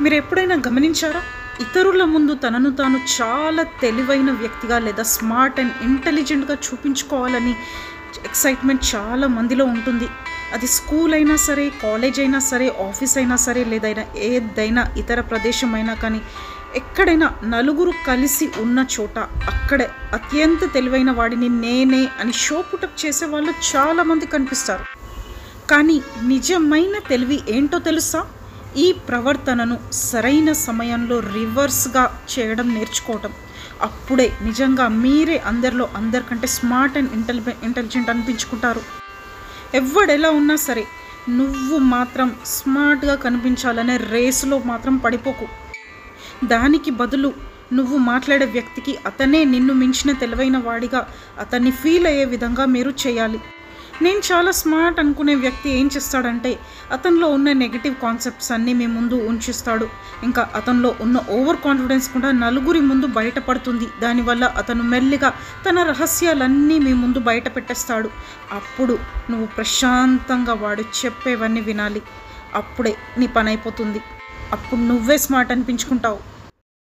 మీరు ఎప్పుడైనా గమనించారా? ఇతరుల ముందు తనను తాను చాలా తెలివైన వ్యక్తిగా లేదా స్మార్ట్ అండ్ ఇంటెలిజెంట్‌గా చూపించుకోవాలని ఎక్సైట్‌మెంట్ చాలా మందిలో ఉంటుంది. అది స్కూల్ అయినా సరే, కాలేజ్ అయినా సరే, ఆఫీస్ అయినా సరే, లేదైనా ఏదైనా ఇతర ప్రదేశం అయినా కానీ, ఎక్కడైనా నలుగురు కలిసి ఉన్న చోట అక్కడే అత్యంత తెలివైన వాడిని నేనే అని షో పుటప్ చేసేవాళ్ళు చాలామంది కనిపిస్తారు. కానీ నిజమైన తెలివి ఏంటో తెలుసా? ఈ ప్రవర్తనను సరైన సమయంలో రివర్స్‌గా చేయడం నేర్చుకోవటం. అప్పుడే నిజంగా మీరే అందరికంటే స్మార్ట్ అండ్ ఇంటెలిజెంట్ అనిపించుకుంటారు. ఎవ్వడెలా ఉన్నా సరే నువ్వు మాత్రం స్మార్ట్‌గా కనిపించాలనే రేసులో మాత్రం పడిపోకు. దానికి బదులు నువ్వు మాట్లాడే వ్యక్తికి అతనే నిన్ను మించిన తెలివైన వాడిగా అతన్ని ఫీల్ అయ్యే విధంగా మీరు చేయాలి. నేను చాలా స్మార్ట్ అనుకునే వ్యక్తి ఏం చేస్తాడంటే అతనిలో ఉన్న నెగిటివ్ కాన్సెప్ట్స్ అన్నీ మీ ముందు ఉంచిస్తాడు. ఇంకా అతనిలో ఉన్న ఓవర్ కాన్ఫిడెన్స్ కూడా నలుగురి ముందు బయటపడుతుంది. దానివల్ల అతను మెల్లిగా తన రహస్యాలన్నీ మీ ముందు బయట పెట్టేస్తాడు. అప్పుడు నువ్వు ప్రశాంతంగా వాడు చెప్పేవన్నీ వినాలి. అప్పుడే నీ పని అయిపోతుంది. అప్పుడు నువ్వే స్మార్ట్ అనిపించుకుంటావు.